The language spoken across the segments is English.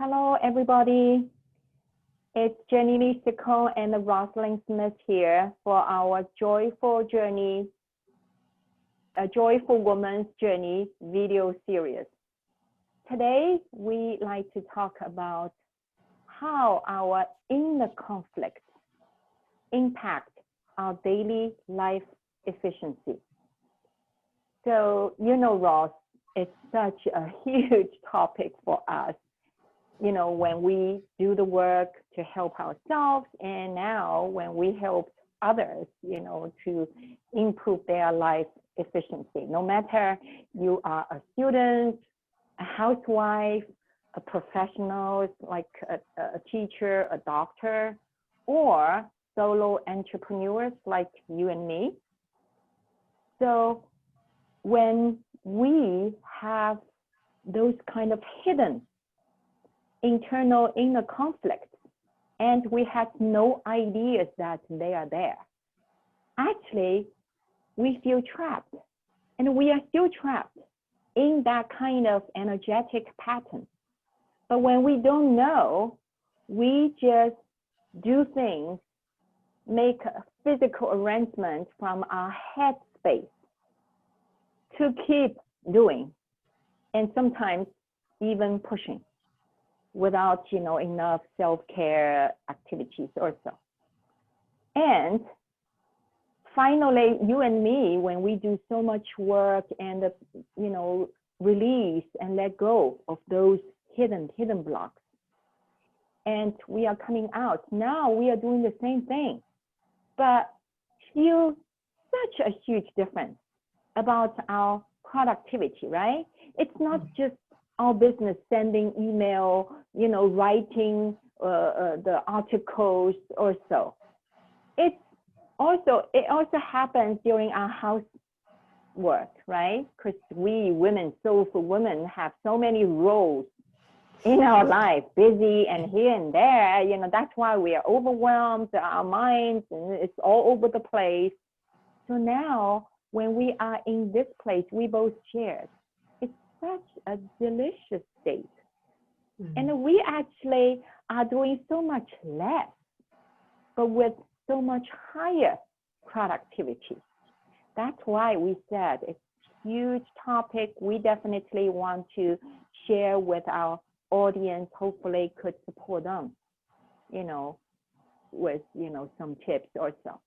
Hello, everybody. It's Jenny Ciccone and Rosalind Smith here for our Joyful Journey, a Joyful Woman's Journey video series. Today, we like to talk about how our inner conflict impact our daily life efficiency. So, you know, Ross, it's such a huge topic for us. You know, when we do the work to help ourselves, and now when we help others, you know, to improve their life efficiency. No matter you are a student, a housewife, a professional like a teacher, a doctor, or solo entrepreneurs like you and me. So when we have those kind of hidden internal inner conflicts, and we have no ideas that they are there, actually, we feel trapped. And we are still trapped in that kind of energetic pattern. But when we don't know, we just do things, make a physical arrangement from our head space to keep doing, and sometimes even pushing, without, you know, enough self-care activities or so. And finally, you and me, when we do so much work and, you know, release and let go of those hidden blocks, and we are coming out, now we are doing the same thing, but feel such a huge difference about our productivity, right? It's not just our business sending email, you know, writing the articles or so. It also happens during our housework, right? Because we women, soulful women, have so many roles in our life, busy and here and there. You know, that's why we are overwhelmed, our minds, and it's all over the place. So now, when we are in this place, we both shared, such a delicious state. And we actually are doing so much less, but with so much higher productivity. That's why we said it's a huge topic. We definitely want to share with our audience, hopefully could support them, you know, with, you know, some tips or so.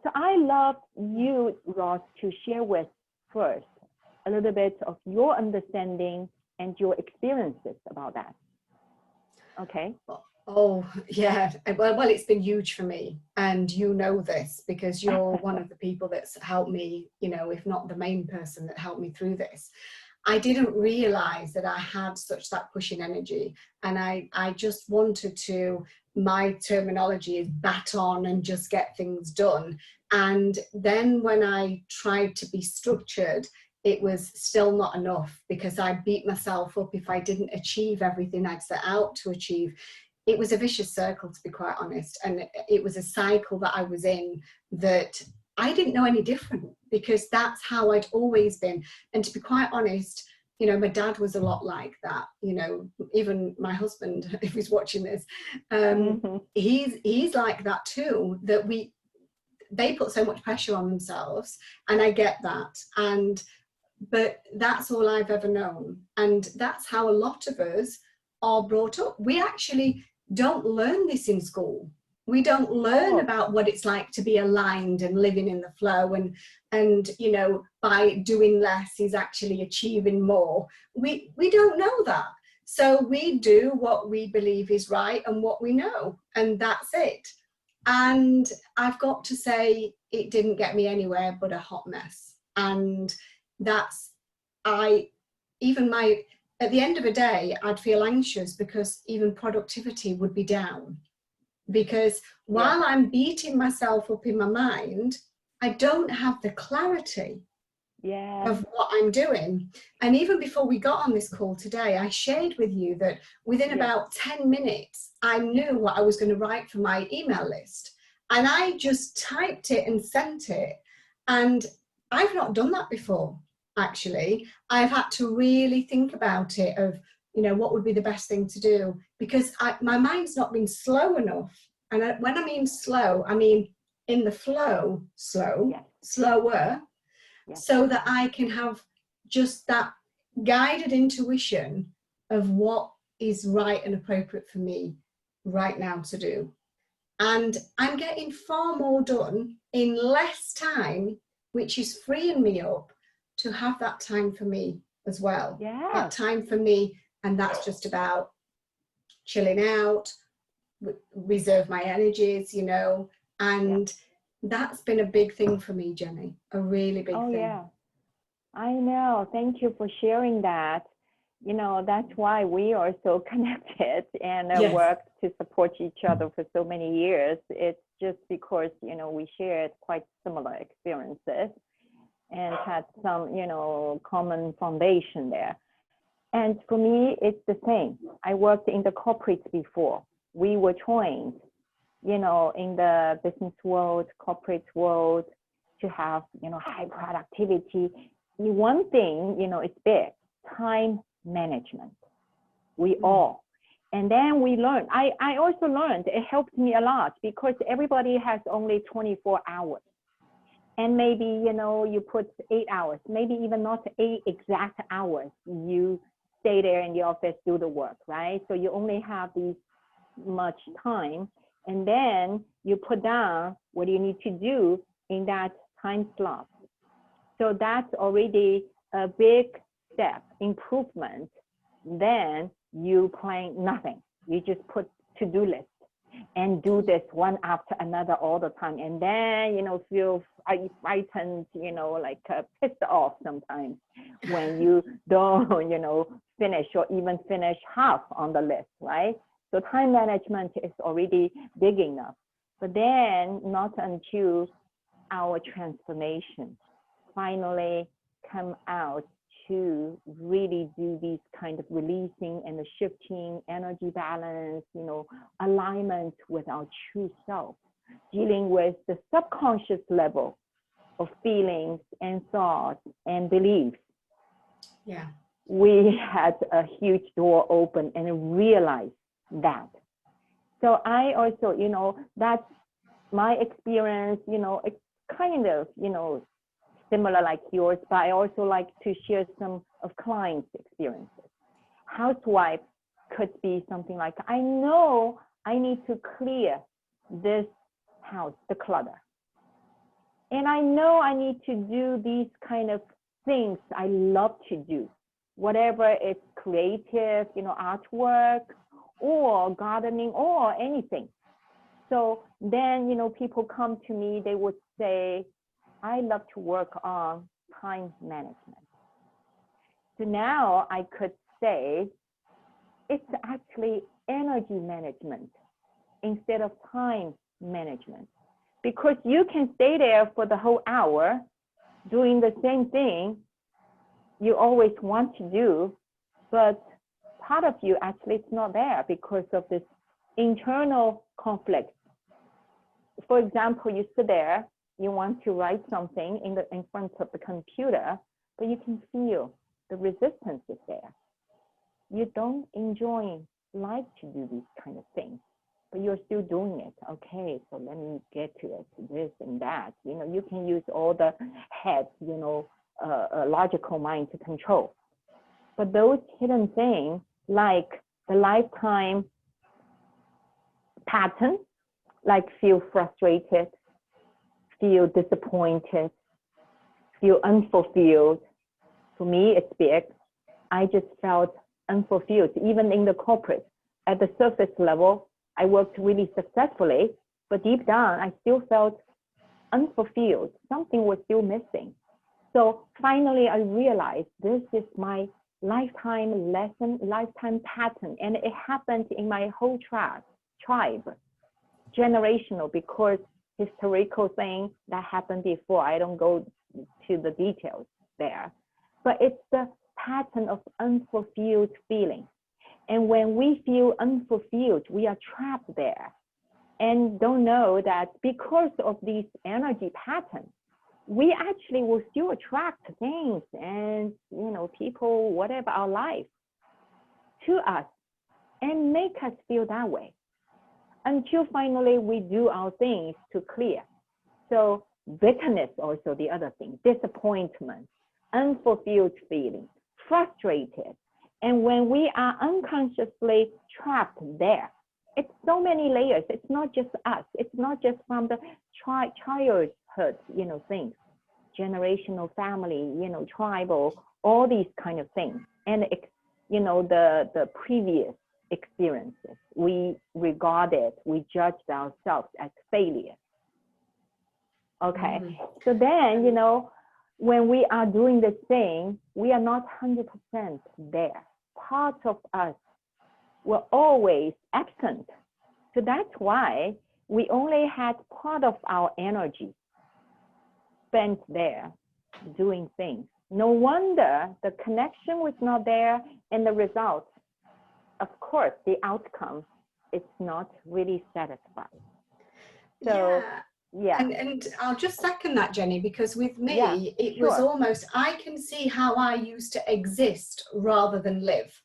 So I love you, Ross, to share with first a little bit of your understanding and your experiences about that. Okay. Oh, yeah. Well, it's been huge for me. And you know this because you're one of the people that's helped me, you know, if not the main person that helped me through this. I didn't realize that I had that pushing energy. And I just wanted to, my terminology is bat on and just get things done. And then when I tried to be structured, it was still not enough because I beat myself up if I didn't achieve everything I'd set out to achieve. It was a vicious circle, to be quite honest. And it was a cycle that I was in that I didn't know any different because that's how I'd always been. And to be quite honest, you know, my dad was a lot like that. You know, even my husband, if he's watching this, he's like that too, that they put so much pressure on themselves, and I get that. But that's all I've ever known. And that's how a lot of us are brought up. We actually don't learn this in school. We don't learn about what it's like to be aligned and living in the flow and you know, by doing less is actually achieving more. We don't know that. So we do what we believe is right and what we know, and that's it. And I've got to say, it didn't get me anywhere but a hot mess. And that's, at the end of a day, I'd feel anxious because even productivity would be down. Because while I'm beating myself up in my mind, I don't have the clarity of what I'm doing. And even before we got on this call today, I shared with you that within about 10 minutes, I knew what I was going to write for my email list. And I just typed it and sent it. And I've not done that before. Actually, I've had to really think about it of you know, what would be the best thing to do? Because my mind's not been slow enough. And when I mean slow, I mean in the flow, slow, slower, so that I can have just that guided intuition of what is right and appropriate for me right now to do. And I'm getting far more done in less time, which is freeing me up to have that time for me as well. That time for me, and that's just about chilling out, reserve my energies, you know, and that's been a big thing for me, Jenny, a really big thing. Yeah, I know. Thank you for sharing that. You know, that's why we are so connected and worked to support each other for so many years. It's just because, you know, we shared quite similar experiences and had some, you know, common foundation there. And for me, it's the same. I worked in the corporates before. We were trained, you know, in the business world, corporate world, to have, you know, high productivity. One thing, you know, it's big, time management. We all. And then we learned, I also learned, it helped me a lot because everybody has only 24 hours. And maybe, you know, you put 8 hours, maybe even not 8 exact hours. You stay there in the office, do the work, right? So you only have these much time. And then you put down what you need to do in that time slot. So that's already a big step, improvement. Then you plan nothing. You just put to-do list and do this one after another all the time. And then, you know, feel frightened, you know, like pissed off sometimes when you don't, you know, finish or even finish half on the list, right? So time management is already big enough. But then not until our transformation finally come out to really do these kind of releasing and the shifting energy balance, you know, alignment with our true self, dealing with the subconscious level of feelings and thoughts and beliefs. Yeah. We had a huge door open and realized that. So I also, you know, that's my experience, you know, it's kind of, you know, similar like yours, but I also like to share some of clients' experiences. Housewife could be something like, I know I need to clear this house, the clutter. And I know I need to do these kind of things I love to do, whatever it's creative, you know, artwork or gardening or anything. So then, you know, people come to me, they would say, I love to work on time management. So now I could say it's actually energy management instead of time management, because you can stay there for the whole hour doing the same thing you always want to do, but part of you actually it's not there because of this internal conflict. For example, you sit there, you want to write something in front of the computer, but you can feel the resistance is there. You don't like to do these kind of things, but you're still doing it. Okay, so let me get to it, this and that. You know, you can use all the head, you know, logical mind to control. But those hidden things, like the lifetime pattern, like feel frustrated, feel disappointed, feel unfulfilled. For me, it's big. I just felt unfulfilled, even in the corporate. At the surface level, I worked really successfully, but deep down, I still felt unfulfilled. Something was still missing. So finally, I realized this is my lifetime lesson, lifetime pattern, and it happened in my whole tribe, generational, because historical thing that happened before. I don't go to the details there, but it's the pattern of unfulfilled feeling. And when we feel unfulfilled, we are trapped there and don't know that because of these energy patterns, we actually will still attract things and, you know, people, whatever our life. to us and make us feel that way until finally we do our things to clear. So bitterness also the other thing, disappointment, unfulfilled feeling, frustrated. And when we are unconsciously trapped there, it's so many layers. It's not just us. It's not just from the childhood, things, generational family, tribal, all these kind of things. And, the previous experiences, we judged ourselves as failure. Okay. So then, when we are doing this thing, we are not 100% there. Part of us were always absent. So that's why we only had part of our energy spent there doing things. No wonder the connection was not there, and the result, of course, the outcome is not really satisfied. So, yeah. And I'll just second that, Jenny, because with me, it was almost, I can see how I used to exist rather than live.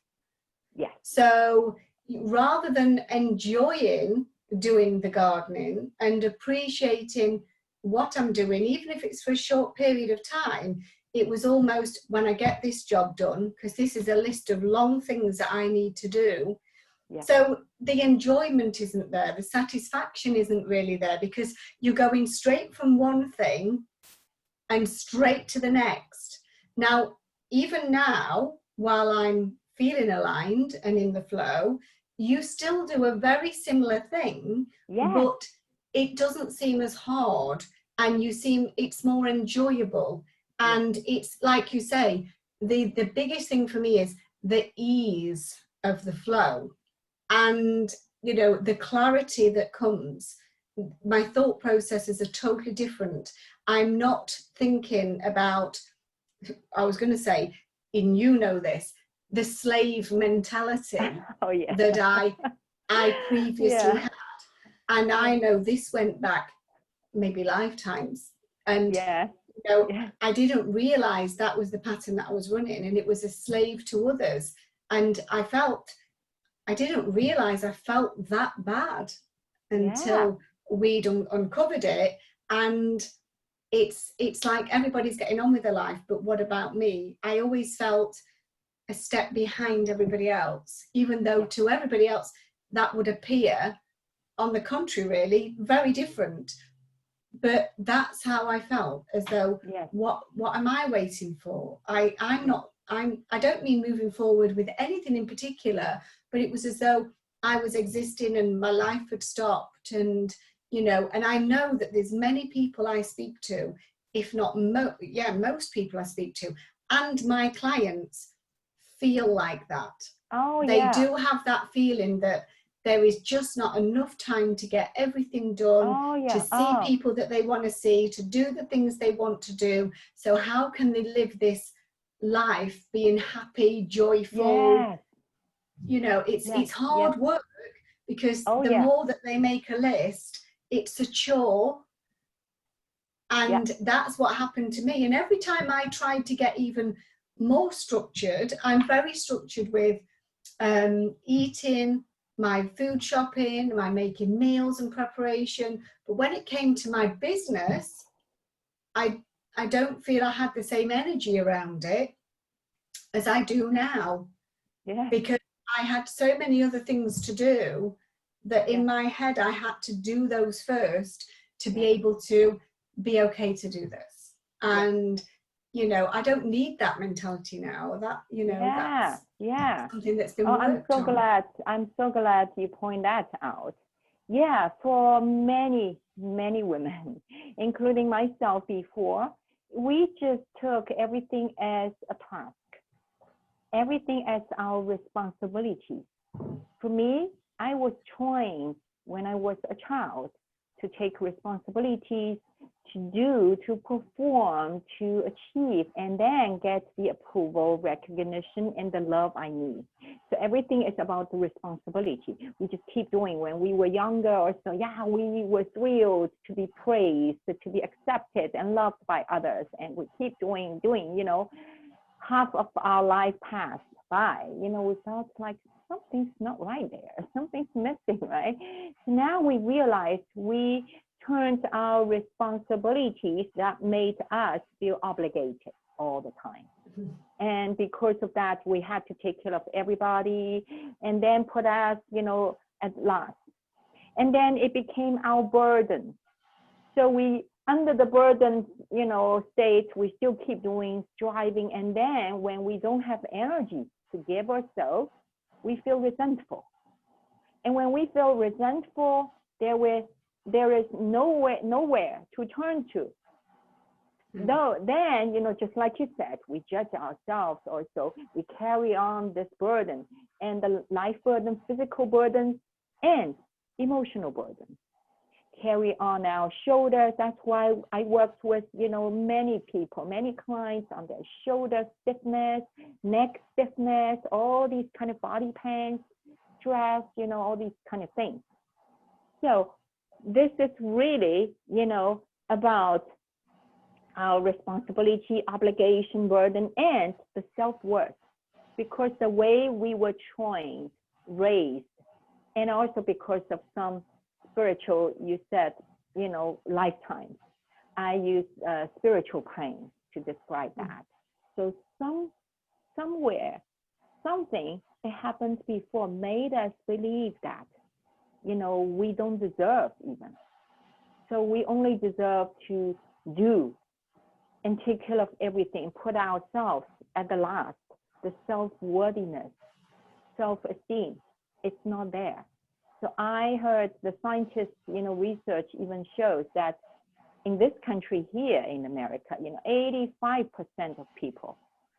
Yeah. So rather than enjoying doing the gardening and appreciating what I'm doing, even if it's for a short period of time, it was almost, when I get this job done, because this is a list of long things that I need to do. Yeah. So the enjoyment isn't there, the satisfaction isn't really there, because you're going straight from one thing and straight to the next. Now, even now, while I'm feeling aligned and in the flow, you still do a very similar thing, but it doesn't seem as hard, and it's more enjoyable. And it's like you say, the biggest thing for me is the ease of the flow. And, the clarity that comes. My thought processes are totally different. I'm not thinking about, I was going to say, this, the slave mentality that I previously had. And I know this went back maybe lifetimes. And, I didn't realize that was the pattern that I was running, and it was a slave to others. And I didn't realize I felt that bad until we'd uncovered it. And it's like everybody's getting on with their life, but what about me? I always felt a step behind everybody else, even though to everybody else that would appear, on the contrary, really very different. But that's how I felt, as though what am I waiting for? I don't mean moving forward with anything in particular, but it was as though I was existing and my life had stopped. And and I know that there's many people I speak to, if not most people I speak to, and my clients feel like that. They do have that feeling that there is just not enough time to get everything done, to see people that they want to see, to do the things they want to do. So how can they live this life being happy, joyful? It's hard work, because the more that they make a list, it's a chore. And that's what happened to me. And every time I tried to get even more structured, I'm very structured with eating, my food shopping, my making meals and preparation. But when it came to my business, I don't feel I had the same energy around it as I do now. Because I had so many other things to do that in my head I had to do those first to be able to be okay to do this. And I don't need that mentality now. That that's something that's been worked on. I'm so glad you point that out. For many women, including myself before, we just took everything as a task, everything as our responsibility. For me, I was trained when I was a child to take responsibilities, to do, to perform, to achieve, and then get the approval, recognition, and the love I need. So everything is about the responsibility. We just keep doing. When we were younger or so, we were thrilled to be praised, to be accepted and loved by others. And we keep doing, half of our life passed. by, you know, we felt like something's not right there, something's missing, right? So now we realized we turned our responsibilities that made us feel obligated all the time. And because of that, we had to take care of everybody and then put us, you know, at last. And then it became our burden. So we, under the burden, you know, state, we still keep doing, striving. And then when we don't have energy to give ourselves, we feel resentful. And when we feel resentful, there is nowhere to turn to. Though then, you know, just like you said, we judge ourselves also. We carry on this burden, and the life burden, physical burden, and emotional burden carry on our shoulders. That's why I worked with, you know, many people, many clients on their shoulder stiffness, neck stiffness, all these kind of body pains, stress, you know, all these kind of things. So this is really, you know, about our responsibility, obligation, burden, and the self-worth, because the way we were trained, raised, and also because of some spiritual, you said, you know, lifetimes. I use spiritual plane to describe that. So somewhere, something that happened before made us believe that, you know, we don't deserve even. So we only deserve to do and take care of everything, put ourselves at the last. The self-worthiness, self-esteem, it's not there. So I heard the scientists, you know, research even shows that in this country here in America, you know, 85% of people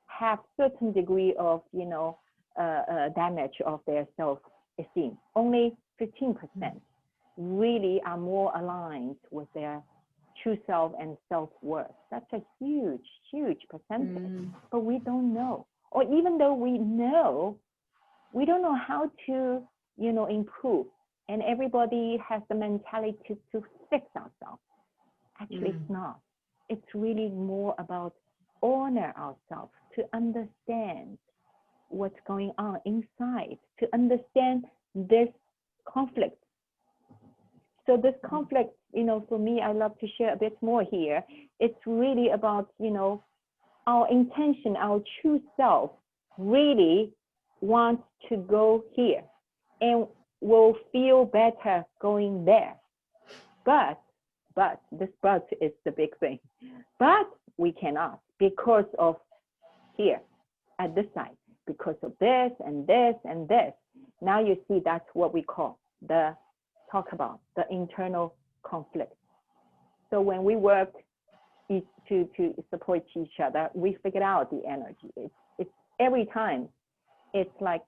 have certain degree of, you know, damage of their self-esteem. Only 15% really are more aligned with their true self and self-worth. That's a huge, huge percentage, but we don't know. Or even though we know, we don't know how to, you know, improve. And everybody has the mentality to fix ourselves. Actually, it's not. It's really more about honor ourselves, to understand what's going on inside, to understand this conflict. So this conflict, you know, for me, I love to share a bit more here. It's really about, you know, our intention, our true self really wants to go here and will feel better going there. But this but is the big thing. But we cannot because of here at this side, because of this and this and this. Now you see that's what we call talk about the internal conflict. So when we work to support each other, we figured out the energy. It's every time, it's like,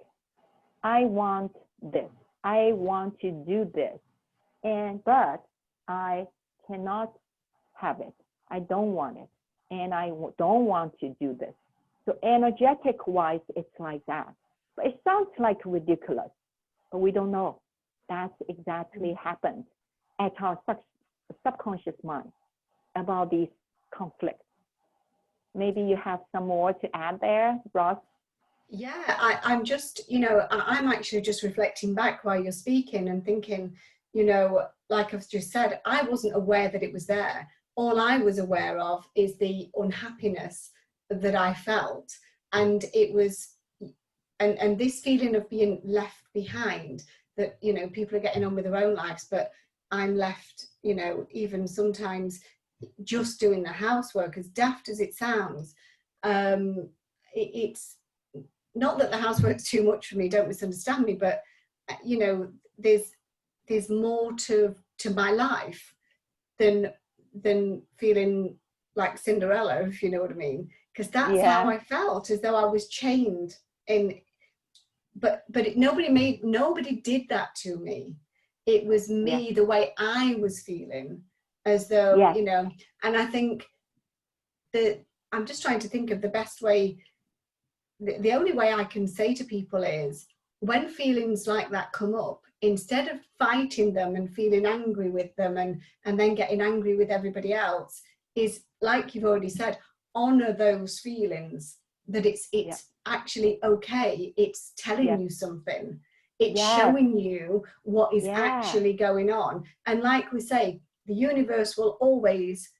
I want this, I want to do this, but I cannot have it. I don't want it, and I don't want to do this. So energetic wise, it's like that. But it sounds like ridiculous, but we don't know. That's exactly happened at our subconscious mind about these conflicts. Maybe you have some more to add there, Ross? Yeah, I'm just, you know, I'm actually just reflecting back while you're speaking and thinking, you know, like I've just said, I wasn't aware that it was there. All I was aware of is the unhappiness that I felt. And it was, and this feeling of being left behind, that, you know, people are getting on with their own lives, but I'm left, you know, even sometimes just doing the housework, as daft as it sounds. It's not that the housework's too much for me, don't misunderstand me, but, you know, there's more to my life than feeling like Cinderella, if you know what I mean, because that's how I felt, as though I was chained in. But nobody did that to me. It was me, the way I was feeling, as though, you know. And I think that I'm just trying to think of the best way. The only way I can say to people is, when feelings like that come up, instead of fighting them and feeling angry with them and then getting angry with everybody else, is, like you've already said, honor those feelings, that it's actually okay. It's telling Yes. you something. It's Yes. showing you what is Yeah. actually going on. And like we say, the universe will always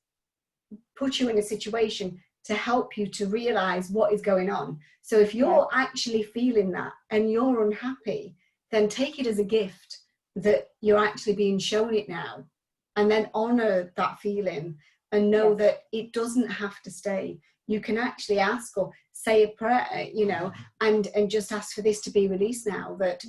put you in a situation to help you to realize what is going on. So if you're actually feeling that and you're unhappy, then take it as a gift that you're actually being shown it now, and then honor that feeling and know that it doesn't have to stay. You can actually ask or say a prayer, you know, and just ask for this to be released now, that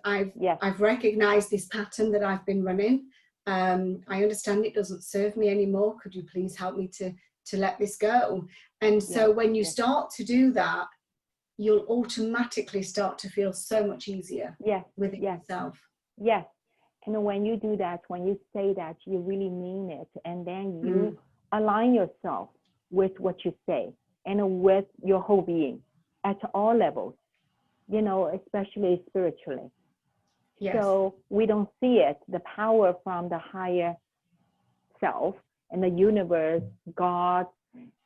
I've recognized this pattern that I've been running. I understand it doesn't serve me anymore. Could you please help me to let this go? And so when you start to do that, you'll automatically start to feel so much easier within yourself. Yes. And when you do that, when you say that, you really mean it. And then you align yourself with what you say and with your whole being at all levels, you know, especially spiritually. Yes. So we don't see it, the power from the higher self and the universe, God,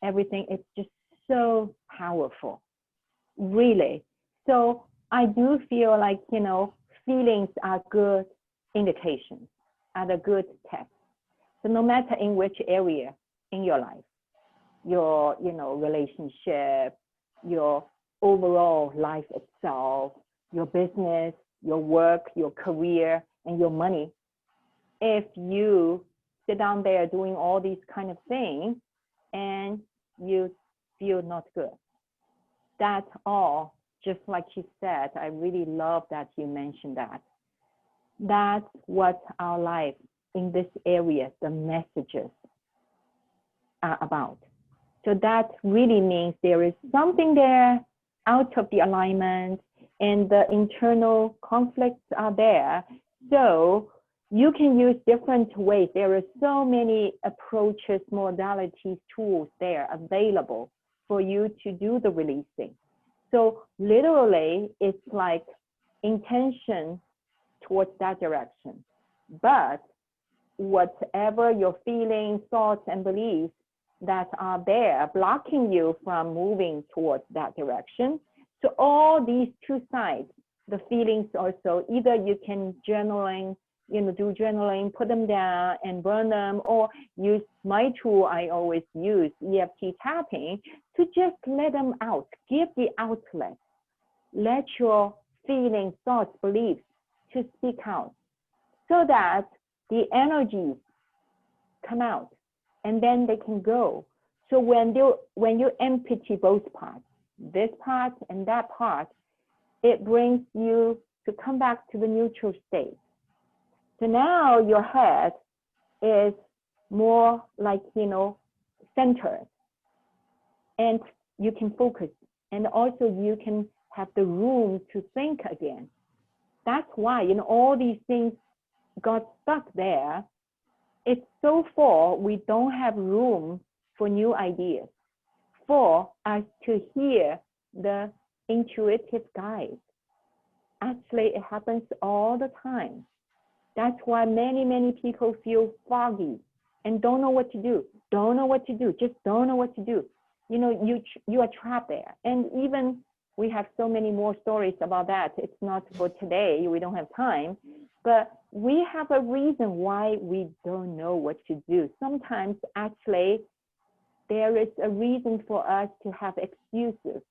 everything. It's just so powerful, really. So I do feel like, you know, feelings are good indications, are the good tests. So no matter in which area in your life, your, you know, relationship, your overall life itself, your business, your work, your career, and your money, if you sit down there doing all these kind of things and you feel not good, that's all, just like you said. I really love that you mentioned that. That's what our life in this area, the messages are about. So that really means there is something there out of the alignment, and the internal conflicts are there. So you can use different ways. There are so many approaches, modalities, tools there available for you to do the releasing. So literally, it's like intention towards that direction. But whatever your feelings, thoughts, and beliefs that are there blocking you from moving towards that direction. So all these two sides, the feelings also, either you can journaling, you know, do journaling, put them down and burn them, or use my tool I always use, EFT tapping, to just let them out, give the outlet. Let your feelings, thoughts, beliefs to speak out, so that the energies come out and then they can go. So when you empty both parts, this part and that part, it brings you to come back to the neutral state. So now your head is more like, you know, centered, and you can focus, and also you can have the room to think again. That's why, you know, all these things got stuck there. It's so full, we don't have room for new ideas, for us to hear the intuitive guide. Actually, it happens all the time. That's why many people feel foggy and don't know what to do, just don't know what to do. You know, you are trapped there. And even we have so many more stories about that. It's not for today, we don't have time, but we have a reason why we don't know what to do. Sometimes actually there is a reason for us to have excuses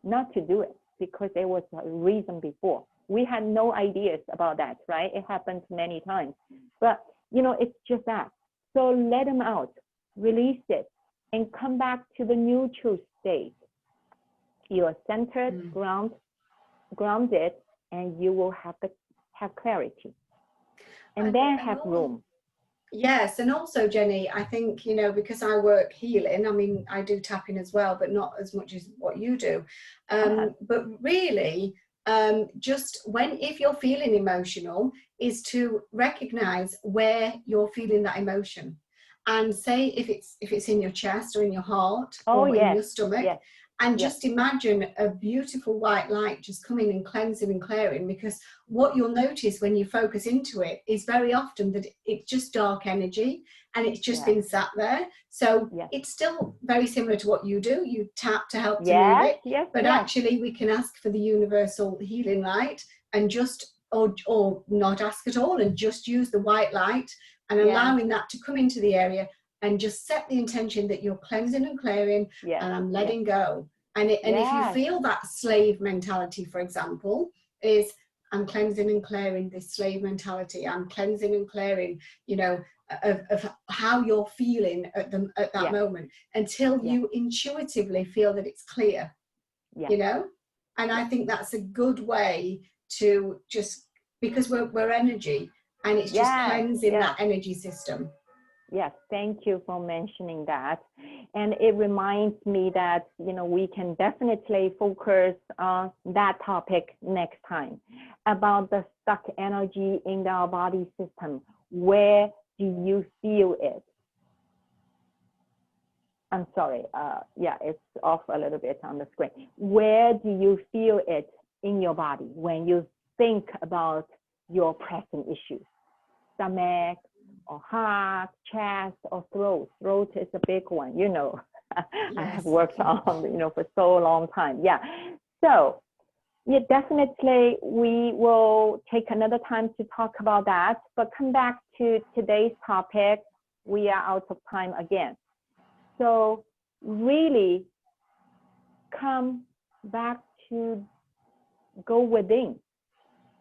not to do it, because there was a reason before. We had no ideas about that, right? It happens many times. But, you know, it's just that. So let them out, release it, and come back to the neutral state. You are centered, grounded, and you will have clarity. And then have room. Yes, and also, Jenny, I think, you know, because I work healing, I mean, I do tapping as well, but not as much as what you do. But really, just if you're feeling emotional, is to recognize where you're feeling that emotion, and say if it's in your chest or in your heart or in your stomach, And just imagine a beautiful white light just coming and cleansing and clearing, because what you'll notice when you focus into it is very often that it's just dark energy and it's just been sat there. So it's still very similar to what you do. You tap to help to move it, but actually we can ask for the universal healing light and just, or not ask at all and just use the white light and allowing that to come into the area and just set the intention that you're cleansing and clearing and I'm letting go. And if you feel that slave mentality, for example, is I'm cleansing and clearing this slave mentality. I'm cleansing and clearing, you know, of how you're feeling at that moment until you intuitively feel that it's clear, you know? And I think that's a good way to just, because we're energy and it's just cleansing that energy system. Yes, thank you for mentioning that. And it reminds me that, you know, we can definitely focus on that topic next time about the stuck energy in our body system. Where do you feel it? I'm sorry, it's off a little bit on the screen. Where do you feel it in your body when you think about your pressing issues? Stomach, or heart, chest, or throat. Throat is a big one, you know. I have worked on, you know, for so long time. So definitely we will take another time to talk about that, but come back to today's topic. We are out of time again. So really come back to go within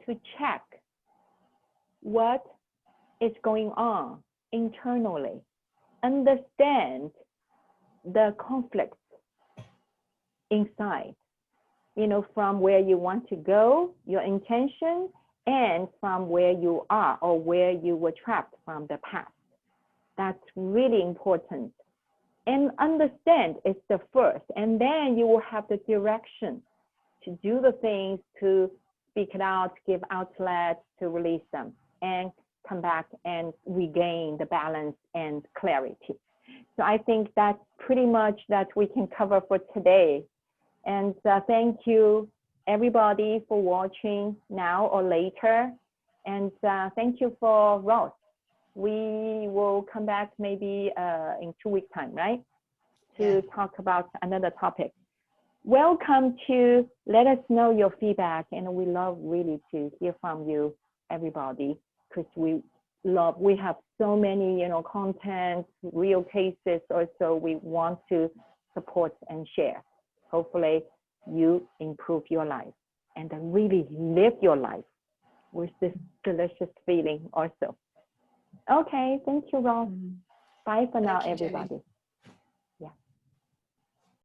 to check what is going on internally, understand the conflicts inside, you know, from where you want to go, your intention, and from where you are or where you were trapped from the past. That's really important. And understand is the first, and then you will have the direction to do the things, to speak it out, give outlets, to release them, and come back and regain the balance and clarity. So I think that's pretty much that we can cover for today. And thank you everybody for watching now or later. And thank you for Ross. We will come back maybe in 2 weeks time, right? To talk about another topic. Welcome to let us know your feedback, and we love really to hear from you, everybody, because we have so many, you know, content, real cases also we want to support and share. Hopefully you improve your life and then really live your life with this delicious feeling also. Okay, thank you, Ross. Bye for now, everybody.